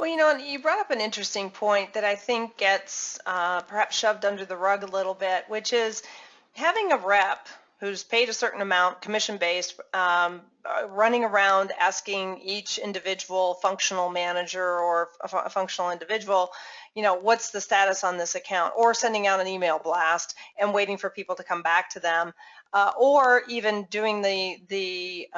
Well, and you brought up an interesting point that I think gets perhaps shoved under the rug a little bit, which is having a rep who's paid a certain amount, commission-based, running around asking each individual functional manager or a functional individual, what's the status on this account, or sending out an email blast and waiting for people to come back to them, or even doing the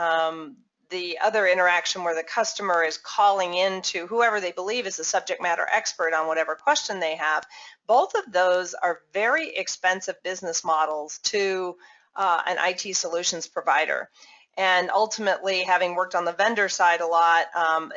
other interaction where the customer is calling into whoever they believe is the subject matter expert on whatever question they have. Both of those are very expensive business models to an IT solutions provider. And ultimately, having worked on the vendor side a lot,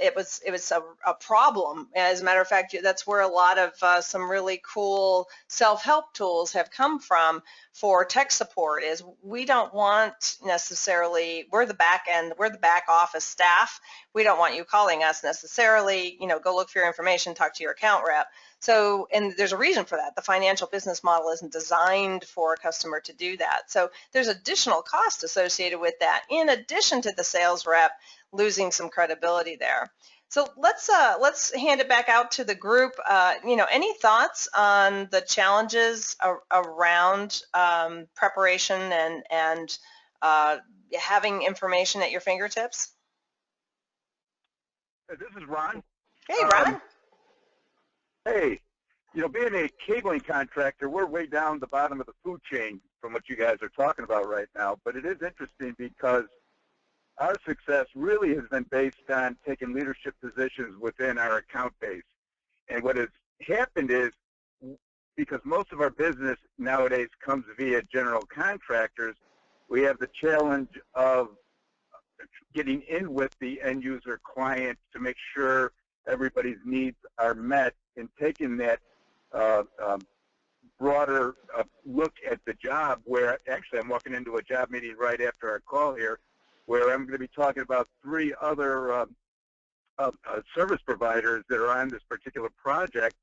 it was a problem. As a matter of fact, that's where a lot of some really cool self-help tools have come from for tech support. Is we don't want necessarily, we're the back end, we're the back office staff. We don't want you calling us necessarily. Go look for your information, talk to your account rep. So, and there's a reason for that. The financial business model isn't designed for a customer to do that. So there's additional cost associated with that, in addition to the sales rep losing some credibility there. So let's hand it back out to the group. Any thoughts on the challenges around preparation and having information at your fingertips? This is Ron. Hey, Ron. Hey, being a cabling contractor, we're way down the bottom of the food chain from what you guys are talking about right now. But it is interesting because our success really has been based on taking leadership positions within our account base. And what has happened is, because most of our business nowadays comes via general contractors, we have the challenge of getting in with the end user client to make sure everybody's needs are met, and taking that broader look at the job, where actually I'm walking into a job meeting right after our call here, where I'm going to be talking about 3 other service providers that are on this particular project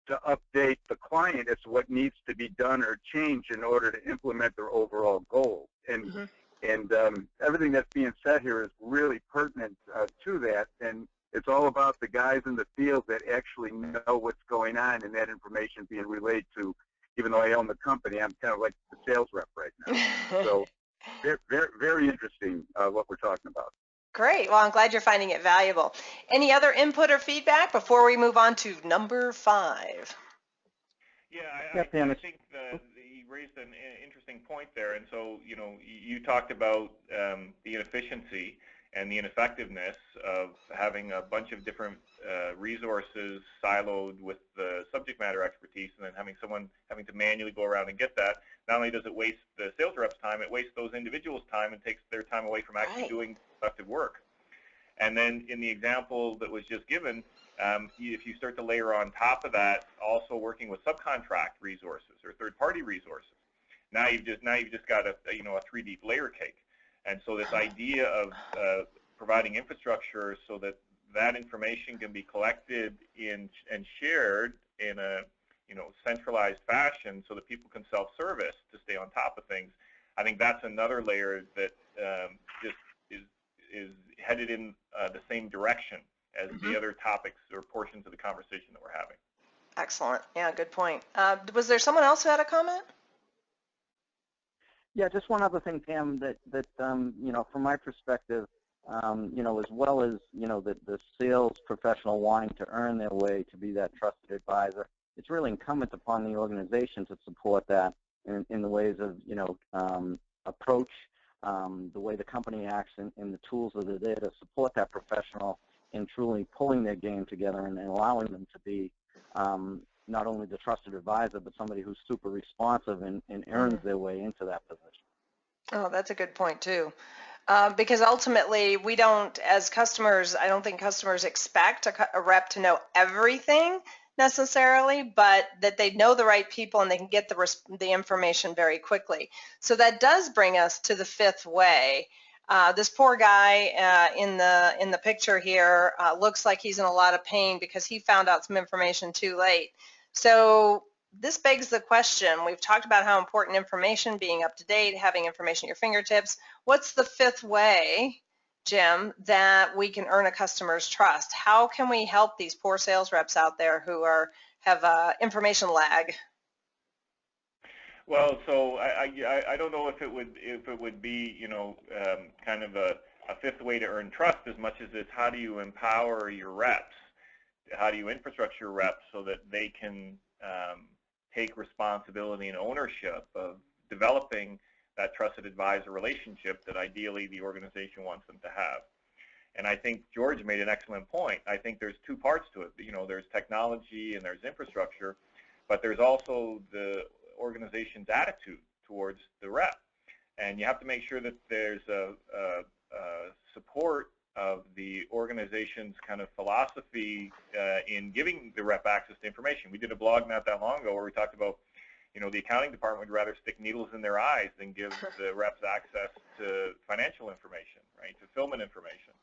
to update the client as to what needs to be done or changed in order to implement their overall goals. And everything that's being said here is really pertinent to that. And it's all about the guys in the field that actually know what's going on, and that information being relayed to, even though I own the company, I'm kind of like the sales rep right now. So very, very interesting what we're talking about. Great. Well, I'm glad you're finding it valuable. Any other input or feedback before we move on to number 5? Yeah, I think you raised an interesting point there. And so, you talked about the inefficiency and the ineffectiveness of having a bunch of different resources siloed with the subject matter expertise, and then having someone having to manually go around and get that. Not only does it waste the sales rep's time, it wastes those individuals' time and takes their time away from actually doing productive work. And then in the example that was just given, if you start to layer on top of that also working with subcontract resources or third-party resources, now you've just got a 3D layer cake. And so this idea of providing infrastructure so that that information can be collected and shared in a centralized fashion so that people can self-service to stay on top of things, I think that's another layer that just is headed in the same direction as the other topics or portions of the conversation that we're having. Excellent. Yeah, good point. Was there someone else who had a comment? Yeah, just one other thing, Pam, that from my perspective, as well as, the sales professional wanting to earn their way to be that trusted advisor, it's really incumbent upon the organization to support that in the ways of, approach, the way the company acts, and the tools that are there to support that professional in truly pulling their game together and allowing them to be not only the trusted advisor, but somebody who's super responsive and earns their way into that position. Oh, that's a good point too. Because ultimately, we don't, as customers, I don't think customers expect a rep to know everything necessarily, but that they know the right people and they can get the information very quickly. So that does bring us to the 5th way. This poor guy in the picture here looks like he's in a lot of pain because he found out some information too late. So this begs the question. We've talked about how important information, being up to date, having information at your fingertips. What's the 5th way Jim, that we can earn a customer's trust? How can we help these poor sales reps out there who have information lag? Well, so I don't know if it would be, you know, kind of a fifth way to earn trust as much as it's how do you empower your reps, how do you infrastructure your reps so that they can take responsibility and ownership of developing that trusted advisor relationship that ideally the organization wants them to have. And I think George made an excellent point. I think there's two parts to it. You know, there's technology and there's infrastructure, but there's also the organization's attitude towards the rep. And you have to make sure that there's a support of the organization's kind of philosophy in giving the rep access to information. We did a blog not that long ago where we talked about, you know, the accounting department would rather stick needles in their eyes than give the reps access to financial information, right, fulfillment information.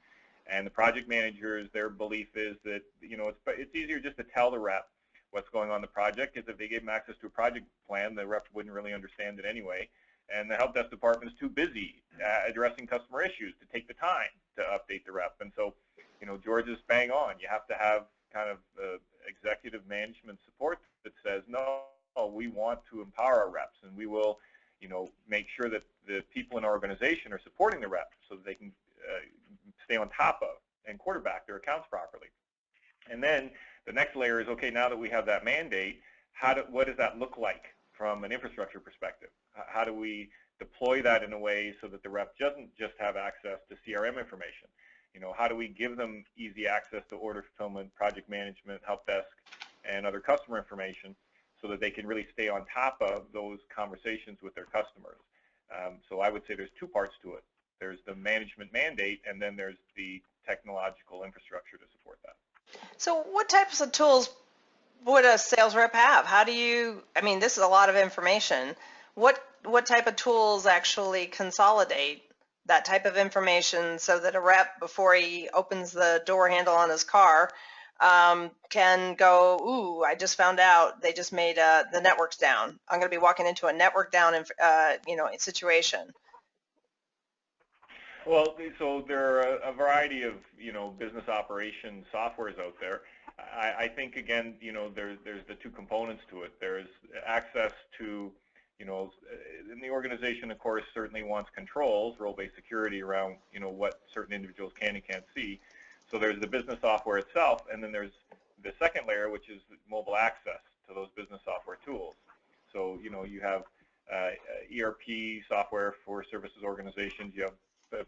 And the project managers, their belief is that, you know, it's easier just to tell the rep what's going on in the project, because if they gave them access to a project plan, the rep wouldn't really understand it anyway. And the help desk department is too busy addressing customer issues to take the time to update the rep. And so, you know, George is bang on. You have to have kind of executive management support that says, no, we want to empower our reps, and we will, you know, make sure that the people in our organization are supporting the reps so that they can stay on top of and quarterback their accounts properly. And then the next layer is, okay, now that we have that mandate, what does that look like from an infrastructure perspective? How do we deploy that in a way so that the rep doesn't just have access to CRM information? You know, how do we give them easy access to order fulfillment, project management, help desk, and other customer information so that they can really stay on top of those conversations with their customers? So I would say there's two parts to it. There's the management mandate, and then there's the technological infrastructure to support that. So what types of tools would a sales rep have? How do you, I mean, this is a lot of information. What type of tools actually consolidate that type of information so that a rep, before he opens the door handle on his car, can go, ooh, I just found out they just made the network's down. I'm going to be walking into a network down, you know, situation. Well, so there are a variety of, you know, business operations softwares out there. I think, again, you know, there's the two components to it. There's access to, you know, and the organization, of course, certainly wants controls, role-based security around, you know, what certain individuals can and can't see. So there's the business software itself, and then there's the second layer, which is mobile access to those business software tools. So, you know, you have ERP software for services organizations. You have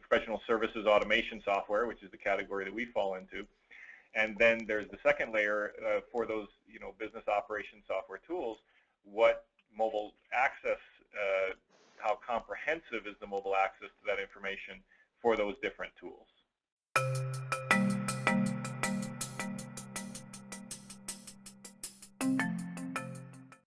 professional services automation software, which is the category that we fall into. And then there's the second layer for those, you know, business operation software tools. What mobile access, how comprehensive is the mobile access to that information for those different tools?